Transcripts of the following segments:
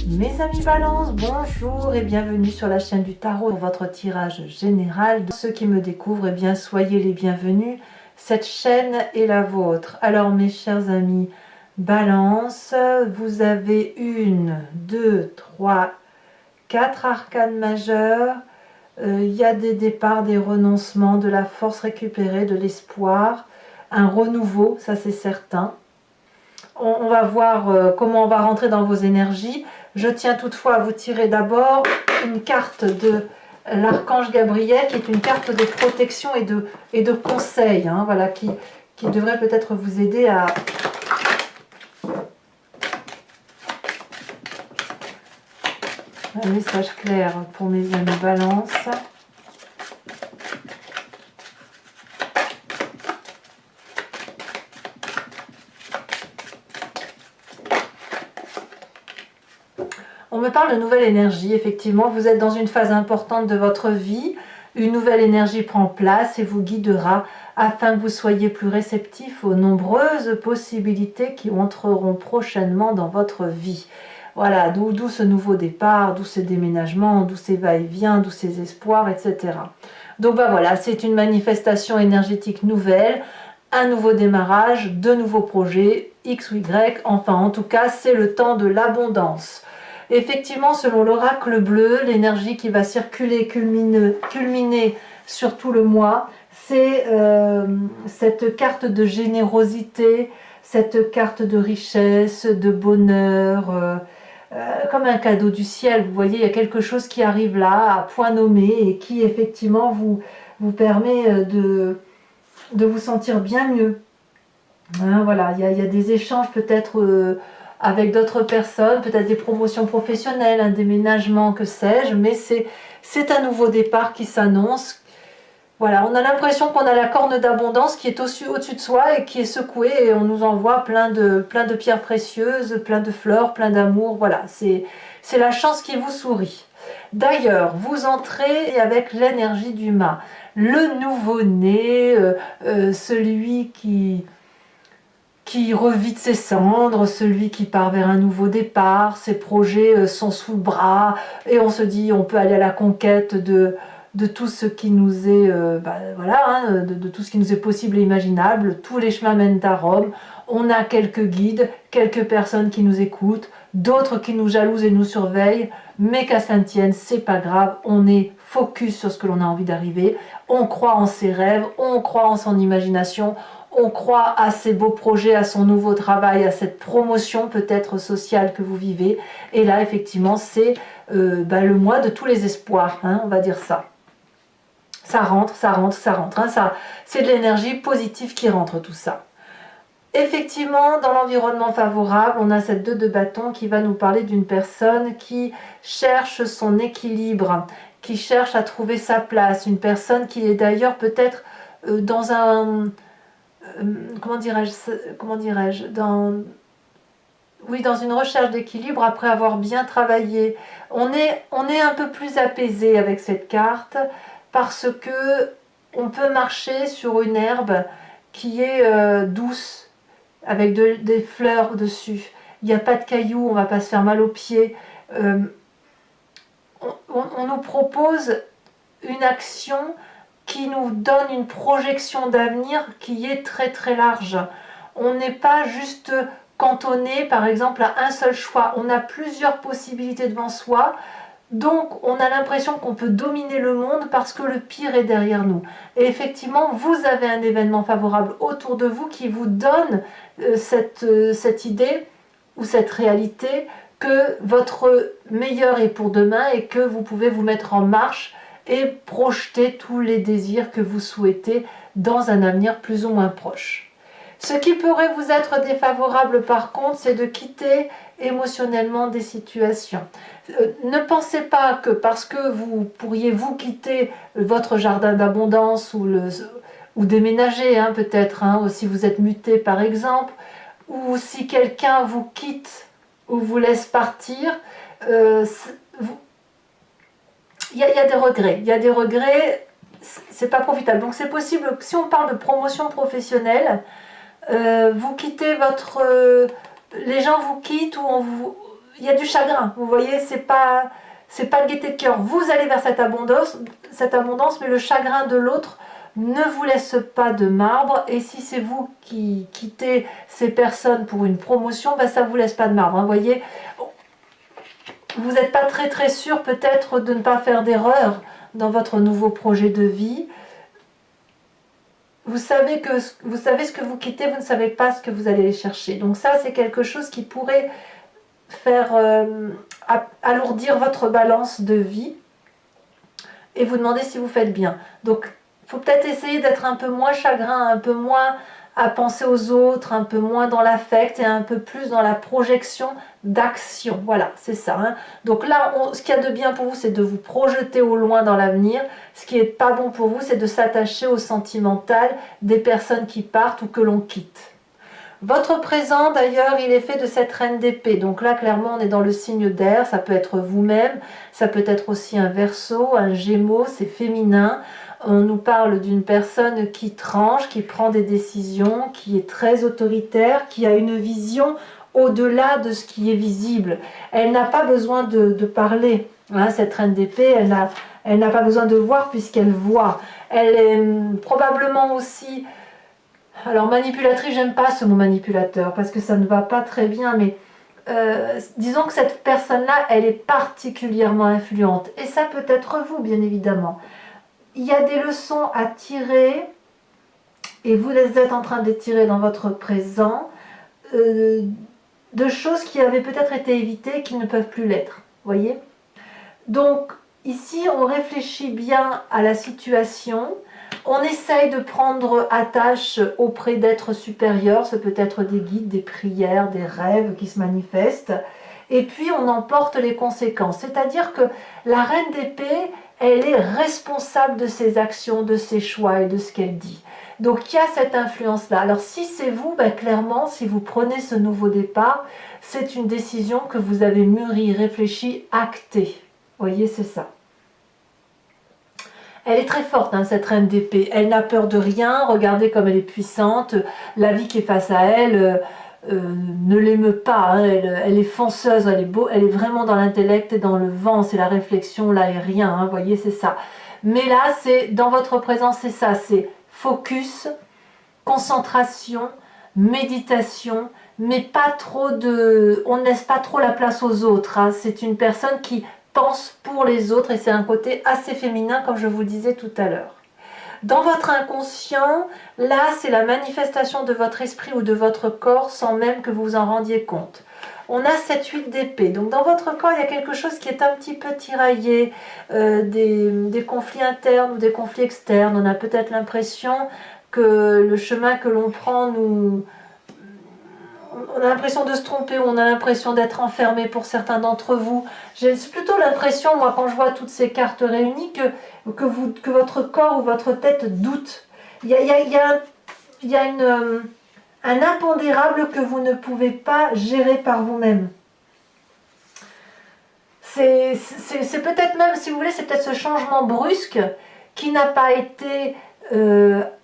Mes amis Balance, bonjour et bienvenue sur la chaîne du tarot pour votre tirage général. Ceux qui me découvrent, eh bien soyez les bienvenus. Cette chaîne est la vôtre. Alors mes chers amis Balance, vous avez 1, 2, 3, 4 arcanes majeures. Il y a des départs, des renoncements, de la force récupérée, de l'espoir, un renouveau, ça c'est certain. On va voir comment on va rentrer dans vos énergies. Je tiens toutefois à vous tirer d'abord une carte de l'archange Gabriel, qui est une carte de protection et de conseil, hein, voilà, qui devrait peut-être vous aider à... Un message clair pour mes amis Balance. On me parle de nouvelle énergie, effectivement, vous êtes dans une phase importante de votre vie, une nouvelle énergie prend place et vous guidera afin que vous soyez plus réceptifs aux nombreuses possibilités qui entreront prochainement dans votre vie. Voilà, d'où ce nouveau départ, d'où ces déménagements, d'où ces va-et-vient, d'où ces espoirs, etc. Donc ben voilà, c'est une manifestation énergétique nouvelle, un nouveau démarrage, de nouveaux projets, X ou Y, enfin en tout cas c'est le temps de l'abondance. Effectivement, selon l'oracle bleu, l'énergie qui va circuler, culminer sur tout le mois, c'est cette carte de générosité, cette carte de richesse, de bonheur, comme un cadeau du ciel. Vous voyez, il y a quelque chose qui arrive là, à point nommé, et qui effectivement vous permet de vous sentir bien mieux. Hein, voilà, il y a des échanges peut-être avec d'autres personnes, peut-être des promotions professionnelles, un déménagement, que sais-je, mais c'est un nouveau départ qui s'annonce. Voilà, on a l'impression qu'on a la corne d'abondance qui est au-dessus de soi et qui est secouée, et on nous envoie plein de pierres précieuses, plein de fleurs, plein d'amour. Voilà, c'est la chance qui vous sourit. D'ailleurs, vous entrez avec l'énergie du mât, le nouveau-né, celui qui revit de ses cendres, celui qui part vers un nouveau départ, ses projets sont sous le bras, et on se dit on peut aller à la conquête de tout ce qui nous est voilà, hein, de tout ce qui nous est possible et imaginable. Tous les chemins mènent à Rome. On a quelques guides, quelques personnes qui nous écoutent, d'autres qui nous jalousent et nous surveillent, mais qu'à cela ne tienne, c'est pas grave, on est focus sur ce que l'on a envie d'arriver, on croit en ses rêves, on croit en son imagination, on croit à ses beaux projets, à son nouveau travail, à cette promotion peut-être sociale que vous vivez. Et là, effectivement, c'est le mois de tous les espoirs, hein, on va dire ça. Ça rentre, ça rentre, ça rentre. Hein, c'est de l'énergie positive qui rentre, tout ça. Effectivement, dans l'environnement favorable, on a cette 2 de bâton qui va nous parler d'une personne qui cherche son équilibre, qui cherche à trouver sa place. Une personne qui est d'ailleurs peut-être dans un... comment dirais-je, dans une recherche d'équilibre après avoir bien travaillé. On est un peu plus apaisé avec cette carte parce que on peut marcher sur une herbe qui est douce, avec des fleurs dessus. Il n'y a pas de cailloux, on ne va pas se faire mal aux pieds. On nous propose une action qui nous donne une projection d'avenir qui est très très large. On n'est pas juste cantonné par exemple à un seul choix, on a plusieurs possibilités devant soi, donc on a l'impression qu'on peut dominer le monde parce que le pire est derrière nous. Et effectivement, vous avez un événement favorable autour de vous qui vous donne cette idée ou cette réalité que votre meilleur est pour demain et que vous pouvez vous mettre en marche et projeter tous les désirs que vous souhaitez dans un avenir plus ou moins proche. Ce qui pourrait vous être défavorable par contre, c'est de quitter émotionnellement des situations. Ne pensez pas que parce que vous pourriez vous quitter votre jardin d'abondance ou déménager hein, peut-être, hein, ou si vous êtes muté par exemple, ou si quelqu'un vous quitte ou vous laisse partir, il y a des regrets, c'est pas profitable. Donc c'est possible, si on parle de promotion professionnelle, vous quittez les gens vous quittent ou il y a du chagrin, vous voyez, c'est pas de gaieté de cœur. Vous allez vers cette abondance, mais le chagrin de l'autre ne vous laisse pas de marbre. Et si c'est vous qui quittez ces personnes pour une promotion, ben ça ne vous laisse pas de marbre. Vous voyez, vous n'êtes pas très sûr peut-être de ne pas faire d'erreur dans votre nouveau projet de vie. Vous savez ce que vous quittez, vous ne savez pas ce que vous allez chercher. Donc ça, c'est quelque chose qui pourrait faire alourdir votre balance de vie et vous demander si vous faites bien. Donc, il faut peut-être essayer d'être un peu moins chagrin, un peu moins à penser aux autres, un peu moins dans l'affect et un peu plus dans la projection d'action. Voilà, c'est ça. Hein. Donc là, ce qu'il y a de bien pour vous, c'est de vous projeter au loin dans l'avenir. Ce qui n'est pas bon pour vous, c'est de s'attacher au sentimental des personnes qui partent ou que l'on quitte. Votre présent, d'ailleurs, il est fait de cette reine d'épée. Donc là, clairement, on est dans le signe d'air. Ça peut être vous-même, ça peut être aussi un Verseau, un Gémeaux, c'est féminin. On nous parle d'une personne qui tranche, qui prend des décisions, qui est très autoritaire, qui a une vision au-delà de ce qui est visible. Elle n'a pas besoin de parler. Hein, cette reine d'épée, elle n'a pas besoin de voir puisqu'elle voit. Elle est probablement aussi... Alors manipulatrice, j'aime pas ce mot manipulateur parce que ça ne va pas très bien, mais disons que cette personne-là, elle est particulièrement influente. Et ça peut être vous, bien évidemment. Il y a des leçons à tirer, et vous les êtes en train de tirer dans votre présent, de choses qui avaient peut-être été évitées et qui ne peuvent plus l'être. Voyez? Donc, ici, on réfléchit bien à la situation. On essaye de prendre attache auprès d'êtres supérieurs, ce peut être des guides, des prières, des rêves qui se manifestent, et puis on en porte les conséquences. C'est-à-dire que la reine d'épée, elle est responsable de ses actions, de ses choix et de ce qu'elle dit. Donc il y a cette influence-là. Alors si c'est vous, ben, clairement, si vous prenez ce nouveau départ, c'est une décision que vous avez mûrie, réfléchie, actée. Vous voyez, c'est ça. Elle est très forte, hein, cette reine d'épée. Elle n'a peur de rien. Regardez comme elle est puissante. La vie qui est face à elle ne l'émeut pas. Hein. Elle est fonceuse, elle est vraiment dans l'intellect et dans le vent. C'est la réflexion, l'aérien. Hein, vous voyez, c'est ça. Mais là, c'est dans votre présence, c'est ça. C'est focus, concentration, méditation, mais pas trop de... On ne laisse pas trop la place aux autres. Hein. C'est une personne qui pense pour les autres et c'est un côté assez féminin comme je vous disais tout à l'heure. Dans votre inconscient, là c'est la manifestation de votre esprit ou de votre corps sans même que vous vous en rendiez compte. On a cette 8 d'épée, donc dans votre corps il y a quelque chose qui est un petit peu tiraillé, des conflits internes ou des conflits externes. On a peut-être l'impression que le chemin que l'on prend on a l'impression de se tromper, on a l'impression d'être enfermé pour certains d'entre vous. J'ai plutôt l'impression, moi, quand je vois toutes ces cartes réunies, que votre corps ou votre tête doute. Il y a un impondérable que vous ne pouvez pas gérer par vous-même. C'est peut-être même, si vous voulez, c'est peut-être ce changement brusque qui n'a pas été...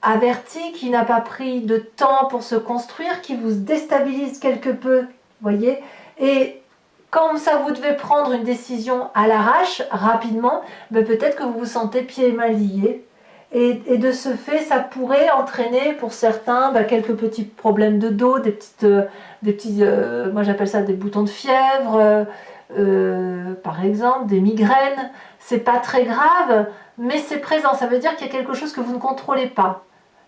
averti, qui n'a pas pris de temps pour se construire, qui vous déstabilise quelque peu, voyez. Et quand ça vous devez prendre une décision à l'arrache, rapidement, ben peut-être que vous vous sentez pieds et mains liés. Et de ce fait, ça pourrait entraîner pour certains ben, quelques petits problèmes de dos, des petits, moi j'appelle ça des boutons de fièvre, par exemple, des migraines. C'est pas très grave, mais c'est présent. Ça veut dire qu'il y a quelque chose que vous ne contrôlez pas.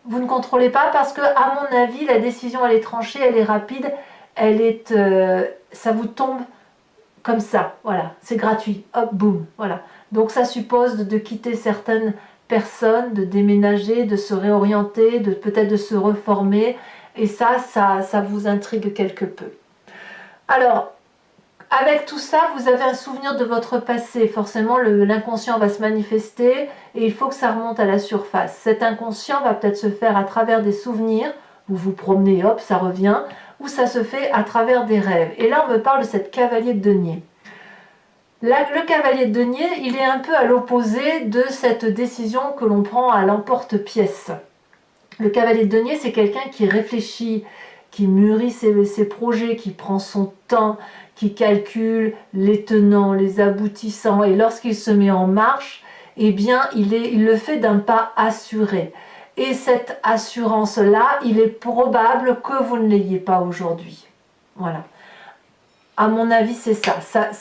Vous ne contrôlez pas parce que, à mon avis, la décision elle est tranchée, elle est rapide, ça vous tombe comme ça. Voilà, c'est gratuit. Hop, boum. Voilà. Donc ça suppose de quitter certaines personnes, de déménager, de se réorienter, peut-être de se reformer. Et ça vous intrigue quelque peu. Alors, avec tout ça, vous avez un souvenir de votre passé. Forcément, l'inconscient va se manifester et il faut que ça remonte à la surface. Cet inconscient va peut-être se faire à travers des souvenirs. Vous vous promenez, hop, ça revient. Ou ça se fait à travers des rêves. Et là, on me parle de cette cavalier de denier. Là, le cavalier de denier, il est un peu à l'opposé de cette décision que l'on prend à l'emporte-pièce. Le cavalier de denier, c'est quelqu'un qui réfléchit, qui mûrit ses projets, qui prend son temps, qui calcule les tenants, les aboutissants, et lorsqu'il se met en marche, eh bien, il le fait d'un pas assuré. Et cette assurance-là, il est probable que vous ne l'ayez pas aujourd'hui. Voilà. À mon avis, c'est ça.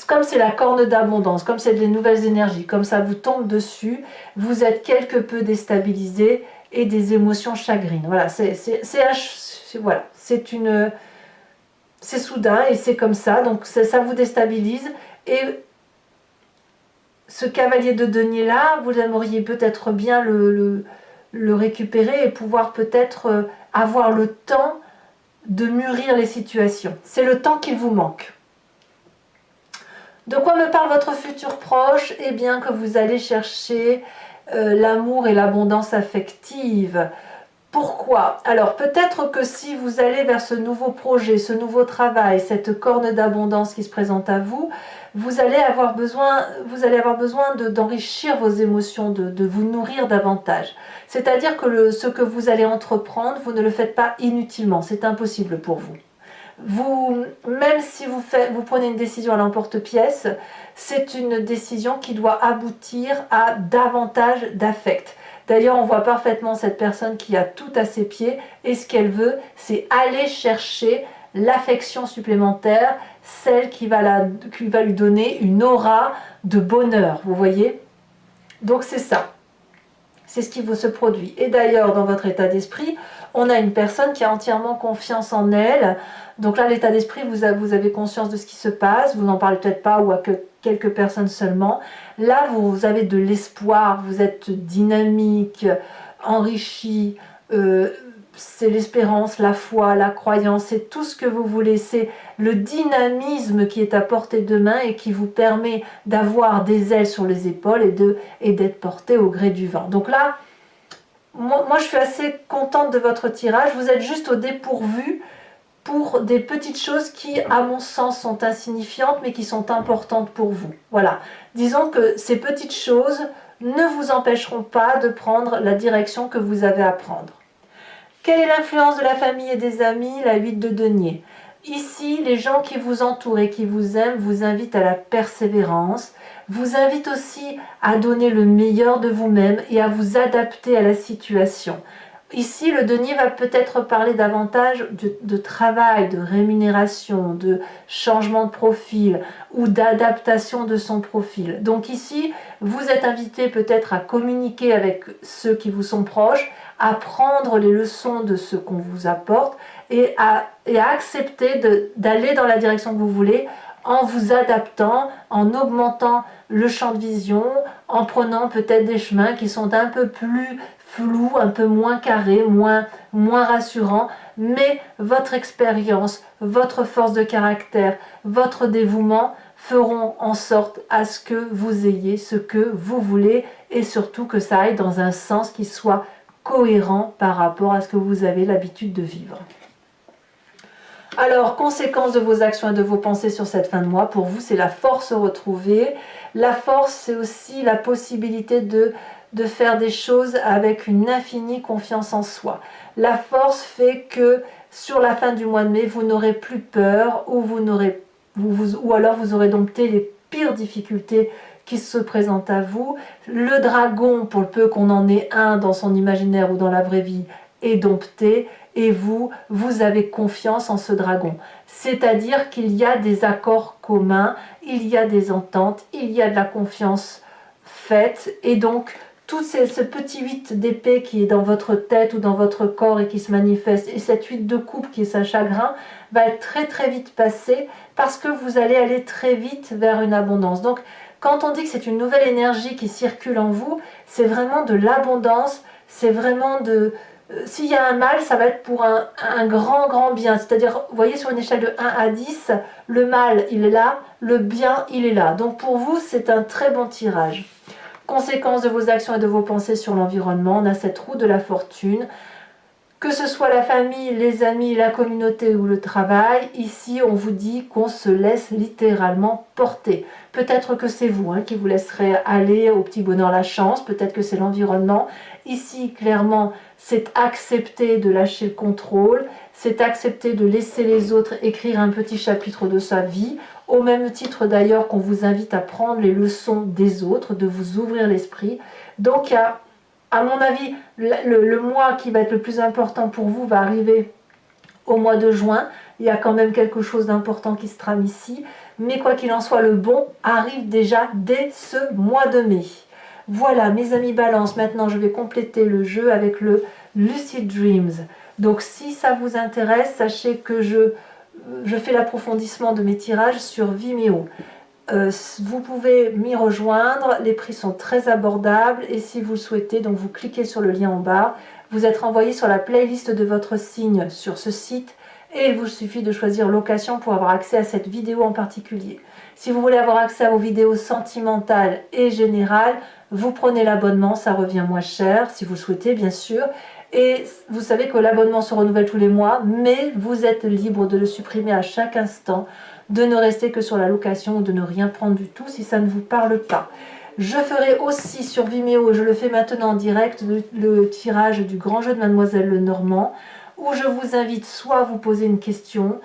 Comme c'est la corne d'abondance, comme c'est des nouvelles énergies, comme ça vous tombe dessus, vous êtes quelque peu déstabilisé et des émotions chagrines. Voilà, voilà, c'est soudain et c'est comme ça, donc ça vous déstabilise. Et ce cavalier de denier là, vous aimeriez peut-être bien le récupérer et pouvoir peut-être avoir le temps de mûrir les situations. C'est le temps qu'il vous manque. De quoi me parle votre futur proche? Eh bien que vous allez chercher l'amour et l'abondance affective. Pourquoi? Alors peut-être que si vous allez vers ce nouveau projet, ce nouveau travail, cette corne d'abondance qui se présente à vous, vous allez avoir besoin d'enrichir vos émotions, de vous nourrir davantage. C'est-à-dire que ce que vous allez entreprendre, vous ne le faites pas inutilement, c'est impossible pour vous. Même si vous prenez une décision à l'emporte-pièce, c'est une décision qui doit aboutir à davantage d'affect. D'ailleurs, on voit parfaitement cette personne qui a tout à ses pieds et ce qu'elle veut, c'est aller chercher l'affection supplémentaire, celle qui va lui donner une aura de bonheur, vous voyez? Donc c'est ça. C'est ce qui se produit. Et d'ailleurs, dans votre état d'esprit, on a une personne qui a entièrement confiance en elle. Donc là, l'état d'esprit, vous avez conscience de ce qui se passe. Vous n'en parlez peut-être pas ou à quelques personnes seulement. Là, vous avez de l'espoir. Vous êtes dynamique, enrichi. C'est l'espérance, la foi, la croyance. C'est tout ce que vous voulez. C'est le dynamisme qui est à portée de main et qui vous permet d'avoir des ailes sur les épaules et d'être porté au gré du vent. Donc là, moi je suis assez contente de votre tirage. Vous êtes juste au dépourvu pour des petites choses qui, à mon sens, sont insignifiantes mais qui sont importantes pour vous. Voilà. Disons que ces petites choses ne vous empêcheront pas de prendre la direction que vous avez à prendre. Quelle est l'influence de la famille et des amis? La 8 de denier. Ici, les gens qui vous entourent et qui vous aiment vous invitent à la persévérance, vous invitent aussi à donner le meilleur de vous-même et à vous adapter à la situation. Ici, le denier va peut-être parler davantage de travail, de rémunération, de changement de profil ou d'adaptation de son profil. Donc ici, vous êtes invité peut-être à communiquer avec ceux qui vous sont proches, à prendre les leçons de ce qu'on vous apporte et à accepter d'aller dans la direction que vous voulez en vous adaptant, en augmentant le champ de vision, en prenant peut-être des chemins qui sont un peu plus flous, un peu moins carrés, moins rassurants, mais votre expérience, votre force de caractère, votre dévouement feront en sorte à ce que vous ayez ce que vous voulez et surtout que ça aille dans un sens qui soit cohérent par rapport à ce que vous avez l'habitude de vivre. Alors, conséquence de vos actions et de vos pensées sur cette fin de mois, pour vous, c'est la force retrouvée. La force, c'est aussi la possibilité de faire des choses avec une infinie confiance en soi. La force fait que sur la fin du mois de mai, vous n'aurez plus peur ou alors vous aurez dompté les pires difficultés qui se présentent à vous. Le dragon, pour le peu qu'on en ait un dans son imaginaire ou dans la vraie vie, est dompté et vous avez confiance en ce dragon. C'est-à-dire qu'il y a des accords communs, il y a des ententes, il y a de la confiance faite et donc tout ce petit 8 d'épée qui est dans votre tête ou dans votre corps et qui se manifeste, et cette 8 de coupe qui est sa chagrin, va être très très vite passé parce que vous allez aller très vite vers une abondance. Donc quand on dit que c'est une nouvelle énergie qui circule en vous, c'est vraiment de l'abondance, c'est vraiment de... S'il y a un mal, ça va être pour un grand bien. C'est-à-dire, vous voyez, sur une échelle de 1 à 10, le mal, il est là, le bien, il est là. Donc pour vous, c'est un très bon tirage. Conséquence de vos actions et de vos pensées sur l'environnement, on a cette roue de la fortune. Que ce soit la famille, les amis, la communauté ou le travail, ici on vous dit qu'on se laisse littéralement porter. Peut-être que c'est vous qui vous laisserez aller au petit bonheur la chance, peut-être que c'est l'environnement. Ici, clairement, c'est accepter de lâcher le contrôle, c'est accepter de laisser les autres écrire un petit chapitre de sa vie au même titre d'ailleurs qu'on vous invite à prendre les leçons des autres, de vous ouvrir l'esprit. Donc il y a, à mon avis, le mois qui va être le plus important pour vous va arriver au mois de juin. Il y a quand même quelque chose d'important qui se trame ici, mais quoi qu'il en soit, le bon arrive déjà dès ce mois de mai. Voilà mes amis Balance, maintenant je vais compléter le jeu avec le Lucid Dreams. Donc si ça vous intéresse, sachez que je fais l'approfondissement de mes tirages sur Vimeo. Vous pouvez m'y rejoindre, les prix sont très abordables et si vous le souhaitez, donc vous cliquez sur le lien en bas, vous êtes renvoyé sur la playlist de votre signe sur ce site et il vous suffit de choisir location pour avoir accès à cette vidéo en particulier. Si vous voulez avoir accès à vos vidéos sentimentales et générales, vous prenez l'abonnement, ça revient moins cher si vous le souhaitez bien sûr. Et vous savez que l'abonnement se renouvelle tous les mois, mais vous êtes libre de le supprimer à chaque instant, de ne rester que sur la location ou de ne rien prendre du tout si ça ne vous parle pas. Je ferai aussi sur Vimeo, et je le fais maintenant en direct, le tirage du grand jeu de Mademoiselle Lenormand, où je vous invite soit à vous poser une question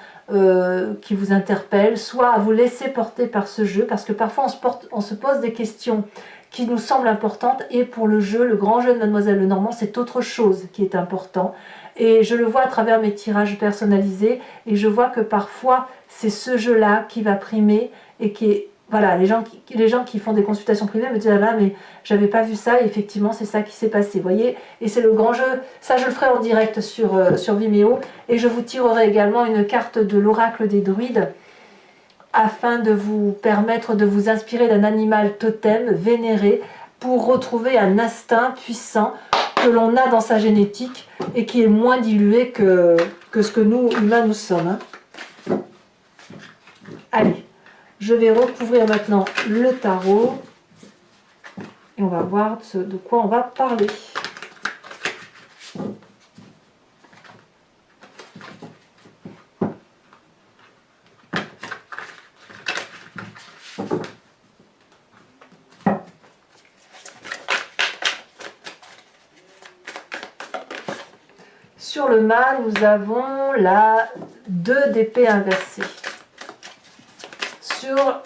qui vous interpelle, soit à vous laisser porter par ce jeu, parce que parfois on se pose des questions qui nous semblent importantes, et pour le jeu, le grand jeu de Mademoiselle Lenormand, c'est autre chose qui est important. Et je le vois à travers mes tirages personnalisés, et je vois que parfois c'est ce jeu-là qui va primer, et qui est, voilà, les gens qui font des consultations privées me disent ah là mais j'avais pas vu ça, et effectivement c'est ça qui s'est passé, voyez, et c'est le grand jeu. Ça je le ferai en direct sur Vimeo, et je vous tirerai également une carte de l'oracle des druides afin de vous permettre de vous inspirer d'un animal totem vénéré pour retrouver un instinct puissant que l'on a dans sa génétique et qui est moins dilué que ce que nous humains nous sommes. Allez, je vais recouvrir maintenant le tarot et on va voir de quoi on va parler. Sur le mât, nous avons la 2 d'épée inversée. Sur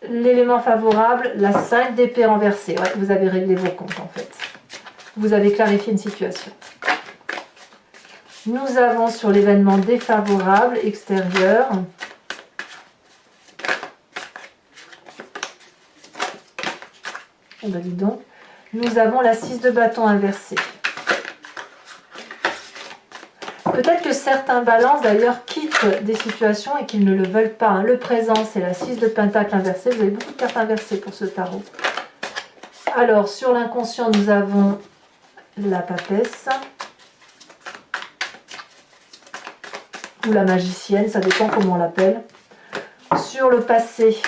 l'élément favorable, la 5 d'épée renversée. Ouais, vous avez réglé vos comptes en fait. Vous avez clarifié une situation. Nous avons sur l'événement défavorable extérieur oh ben dis donc, nous avons la 6 de bâton inversée. Peut-être que certains balances d'ailleurs quittent des situations et qu'ils ne le veulent pas. Le présent, c'est la 6 de pentacle inversée. Vous avez beaucoup de cartes inversées pour ce tarot. Alors, sur l'inconscient, nous avons la papesse. Ou la magicienne, ça dépend comment on l'appelle. Sur le passé,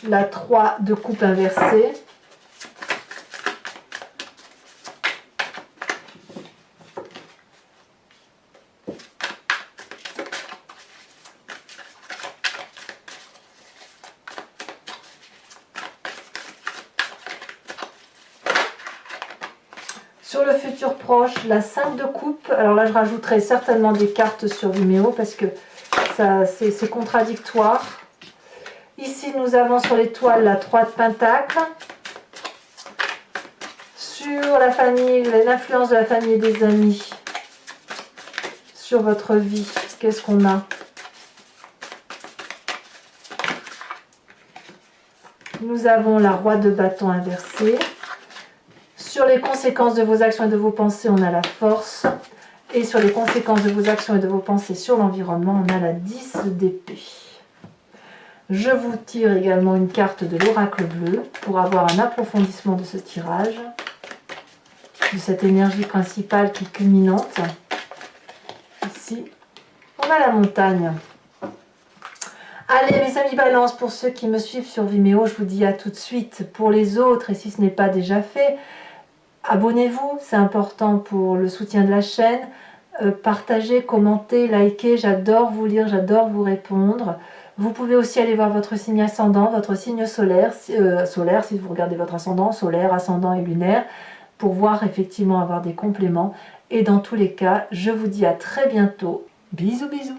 la 3 de coupe inversée. Sur le futur proche, la 5 de coupe. Alors là, je rajouterai certainement des cartes sur Vimeo parce que c'est contradictoire. Ici, nous avons sur l'étoile la 3 de pentacle. Sur la famille, l'influence de la famille et des amis sur votre vie, qu'est-ce qu'on a? Nous avons la roi de bâton inversée. Sur les conséquences de vos actions et de vos pensées, on a la force. Et sur les conséquences de vos actions et de vos pensées sur l'environnement, on a la 10 d'épée. Je vous tire également une carte de l'oracle bleu pour avoir un approfondissement de ce tirage, de cette énergie principale qui est culminante. Ici, on a la montagne. Allez mes amis Balance, pour ceux qui me suivent sur Vimeo, je vous dis à tout de suite. Pour les autres, et si ce n'est pas déjà fait, abonnez-vous, c'est important pour le soutien de la chaîne. Partagez, commentez, likez, j'adore vous lire, j'adore vous répondre. Vous pouvez aussi aller voir votre signe ascendant, votre signe solaire, solaire si vous regardez votre ascendant, solaire, ascendant et lunaire, pour voir effectivement avoir des compléments. Et dans tous les cas, je vous dis à très bientôt. Bisous bisous.